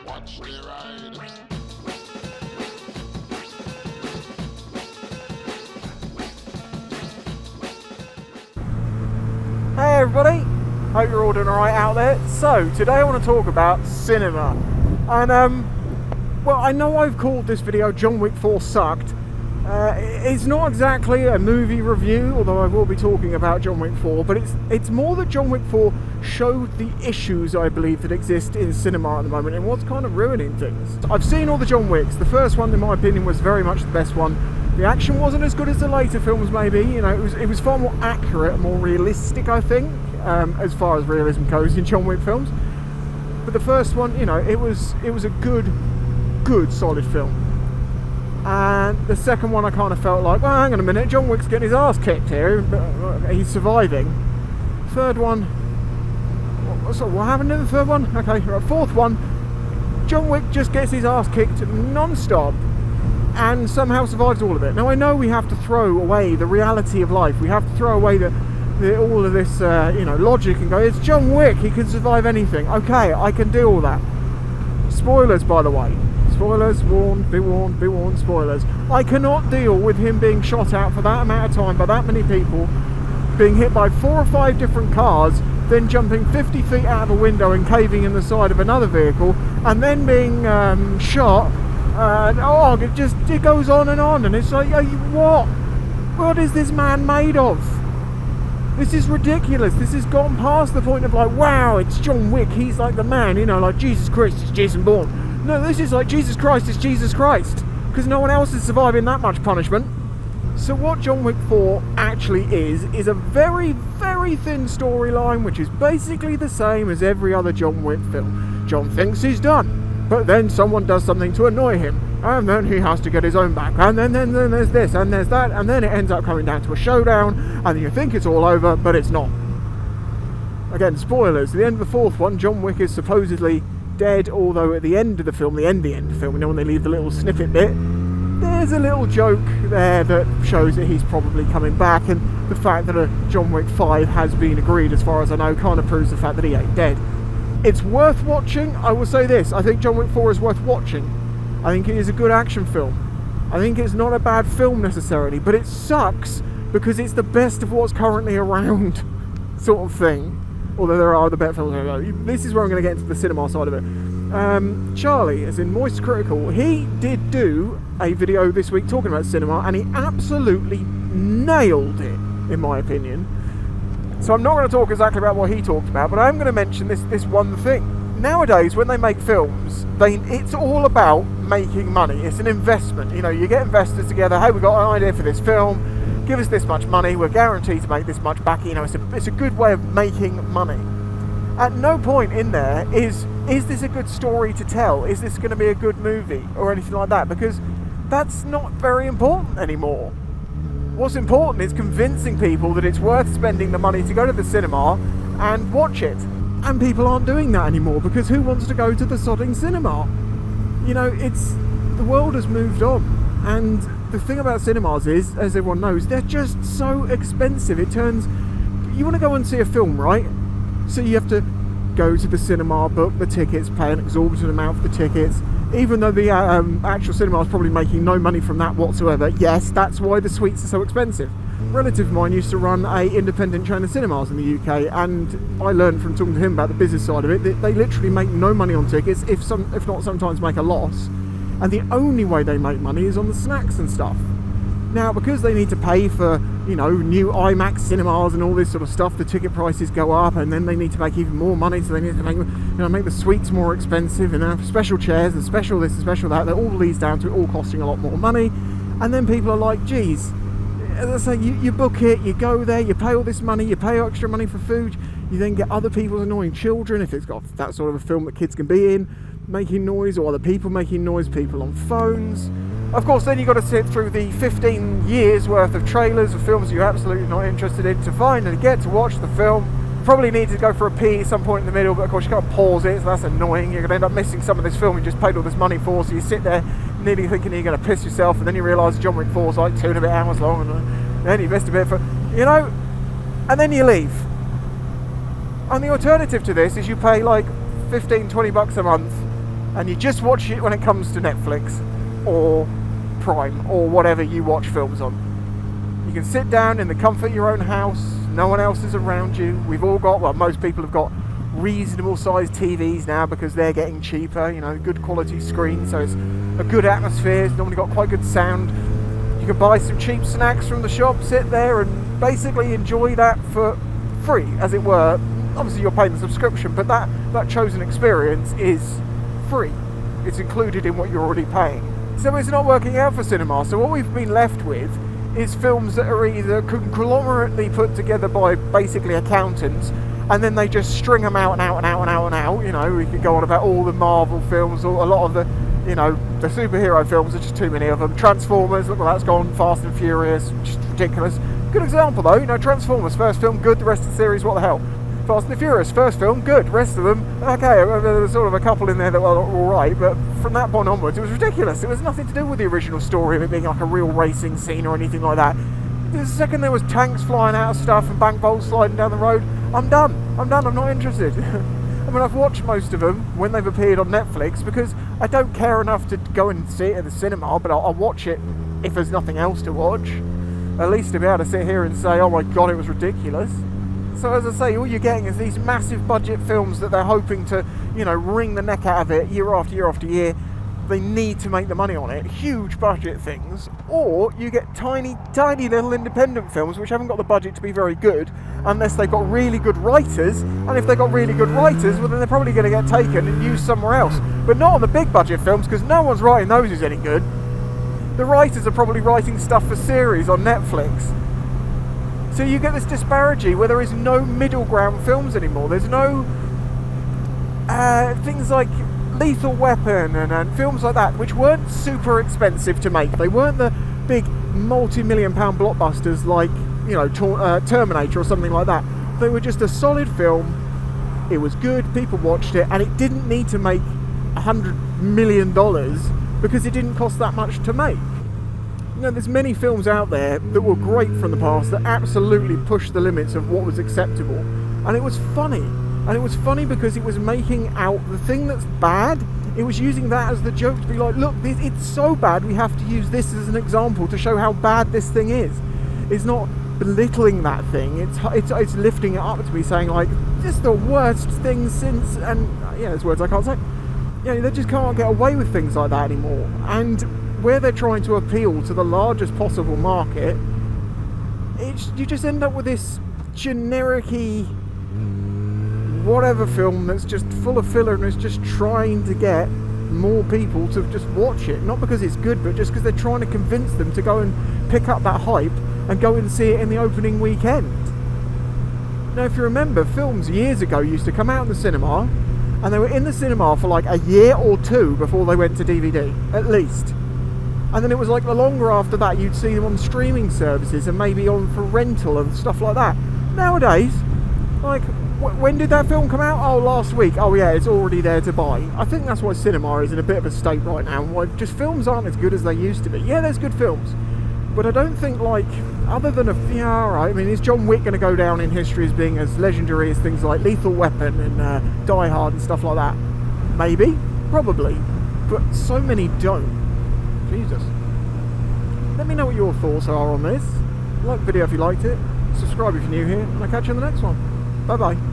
Watch the ride. Hey everybody, hope you're all doing alright out there. So, today I want to talk about cinema. And, well, I know I've called this video John Wick 4 Sucked. It's not exactly a movie review, although I will be talking about John Wick 4, but it's more that John Wick 4 showed the issues, I believe, that exist in cinema at the moment and what's kind of ruining things. I've seen all the John Wicks. The first one, in my opinion, was very much the best one. The action wasn't as good as the later films, maybe. You know, it was far more accurate, more realistic, I think, as far as realism goes in John Wick films. But the first one, you know, it was a good, solid film. And the second one, I kind of felt like, well, hang on a minute, John Wick's getting his ass kicked here, but he's surviving. Third one, what happened in the third one? Okay, right, fourth one, John Wick just gets his ass kicked non-stop and somehow survives all of it. Now, I know we have to throw away the reality of life. We have to throw away all of this, logic and go, it's John Wick, he can survive anything. Okay, I can do all that. Spoilers, by the way. Spoilers, be warned, spoilers. I cannot deal with him being shot at for that amount of time by that many people, being hit by 4 or 5 different cars, then jumping 50 feet out of a window and caving in the side of another vehicle, and then being shot. It goes on, and it's like, what is this man made of? This is ridiculous. This has gone past the point of like, wow, it's John Wick, he's like the man, you know, like Jesus Christ, it's Jason Bourne. No, this is like Jesus Christ, it's Jesus Christ, because no one else is surviving that much punishment. So what John Wick 4 actually is a very, very thin storyline, which is basically the same as every other John Wick film. John thinks he's done, but then someone does something to annoy him, and then he has to get his own back, and then there's this, and there's that, and then it ends up coming down to a showdown, and you think it's all over, but it's not. Again, spoilers, at the end of the fourth one, John Wick is supposedly dead, although at the end of the film, the end of the film, you know, when they leave the little snippet bit, there's a little joke there that shows that he's probably coming back, and the fact that a John Wick 5 has been agreed, as far as I know, kind of proves the fact that he ain't dead. It's worth watching. I will say this, I think John Wick 4 is worth watching. I think it is a good action film. I think it's not a bad film necessarily, but it sucks because it's the best of what's currently around, sort of thing. Although there are other better films. This is where I'm going to get into the cinema side of it. Charlie, as in Moist Critical, he did do a video this week talking about cinema, and he absolutely nailed it, in my opinion. So I'm not going to talk exactly about what he talked about, but I am going to mention this one thing. Nowadays, when they make films, it's all about making money. It's an investment. You know, you get investors together. Hey, we've got an idea for this film. Give us this much money. We're guaranteed to make this much back. You know, it's a good way of making money. At no point in there is this a good story to tell? Is this going to be a good movie or anything like that? Because that's not very important anymore. What's important is convincing people that it's worth spending the money to go to the cinema and watch it. And people aren't doing that anymore, because who wants to go to the sodding cinema? You know, the world has moved on, and the thing about cinemas is, as everyone knows, they're just so expensive. You want to go and see a film, right? So you have to go to the cinema, book the tickets, pay an exorbitant amount for the tickets, even though the actual cinema is probably making no money from that whatsoever. Yes, that's why the suites are so expensive. A relative of mine used to run a independent chain of cinemas in the UK, and I learned from talking to him about the business side of it that they literally make no money on tickets, if not sometimes make a loss, and the only way they make money is on the snacks and stuff. Now, because they need to pay for, you know, new IMAX cinemas and all this sort of stuff, the ticket prices go up, and then they need to make even more money, so they need to make the suites more expensive, and have special chairs and special this and special that. That all leads down to it all costing a lot more money, and then people are like, geez, as I say, you book it, you go there, you pay all this money, you pay extra money for food, you then get other people's annoying children, if it's got that sort of a film that kids can be in, making noise, or other people making noise, people on phones. Of course, then you've got to sit through the 15 years worth of trailers of films you're absolutely not interested in to finally get to watch the film. Probably need to go for a pee at some point in the middle, but of course you can't pause it, so that's annoying. You're going to end up missing some of this film you just paid all this money for, so you sit there nearly thinking you're going to piss yourself, and then you realise John Wick 4 is like 2 and a bit hours long, and then you missed a bit for, you know, and then you leave. And the alternative to this is you pay like 15-20 bucks a month and you just watch it when it comes to Netflix or Prime or whatever you watch films on. You can sit down in the comfort of your own house, no one else is around you. We've all got, well, most people have got reasonable sized TVs now because they're getting cheaper, you know, good quality screen, so it's a good atmosphere. It's normally got quite good sound. You can buy some cheap snacks from the shop, sit there and basically enjoy that for free, as it were. Obviously you're paying the subscription, but that chosen experience is free. It's included in what you're already paying. So it's not working out for cinema. So what we've been left with is films that are either conglomerately put together by basically accountants, and then they just string them out and out and out and out and out. You know, we could go on about all the Marvel films, or a lot of the, you know, the superhero films. There's just too many of them. Transformers, look, well, that's gone. Fast and Furious, just ridiculous. Good example though, you know, Transformers, first film, good. The rest of the series, what the hell? Fast and the Furious, first film, good. Rest of them, okay, there was sort of a couple in there that were alright, but from that point onwards, it was ridiculous. It was nothing to do with the original story of it being like a real racing scene or anything like that. The second there was tanks flying out of stuff and bank vaults sliding down the road, I'm done, I'm not interested. I mean, I've watched most of them when they've appeared on Netflix because I don't care enough to go and see it at the cinema, but I'll watch it if there's nothing else to watch. At least to be able to sit here and say, oh my god, it was ridiculous. So as I say, all you're getting is these massive budget films that they're hoping to, you know, wring the neck out of it year after year after year. They need to make the money on it, huge budget things, or you get tiny little independent films which haven't got the budget to be very good unless they've got really good writers, and if they've got really good writers, well then they're probably going to get taken and used somewhere else. But not on the big budget films, because no one's writing those who's any good. The writers are probably writing stuff for series on Netflix. So you get this disparity where there is no middle ground films anymore. There's no things like Lethal Weapon and films like that, which weren't super expensive to make. They weren't the big multi-million pound blockbusters like, you know, Terminator or something like that. They were just a solid film. It was good, people watched it, and it didn't need to make $100 million because it didn't cost that much to make. You know, there's many films out there that were great from the past that absolutely pushed the limits of what was acceptable, and it was funny. And it was funny because it was making out the thing that's bad. It was using that as the joke to be like, look, it's so bad, we have to use this as an example to show how bad this thing is. It's not belittling that thing. It's lifting it up to be saying like, this is the worst thing since, and yeah, there's words I can't say. Yeah, they just can't get away with things like that anymore. And where they're trying to appeal to the largest possible market, you just end up with this generic-y whatever film that's just full of filler and is just trying to get more people to just watch it. Not because it's good, but just because they're trying to convince them to go and pick up that hype and go and see it in the opening weekend. Now, if you remember, films years ago used to come out in the cinema, and they were in the cinema for like a year or two before they went to DVD, at least. And then it was like the longer after that you'd see them on streaming services and maybe on for rental and stuff like that. Nowadays, like, when did that film come out? Oh, last week. Oh yeah, it's already there to buy. I think that's why cinema is in a bit of a state right now. Why just films aren't as good as they used to be. Yeah, there's good films, but I don't think, like, other than alright, I mean, is John Wick going to go down in history as being as legendary as things like Lethal Weapon and Die Hard and stuff like that? Maybe, probably, but so many don't. Jesus. Let me know what your thoughts are on this. Like the video if you liked it, subscribe if you're new here, and I'll catch you in the next one. Bye bye.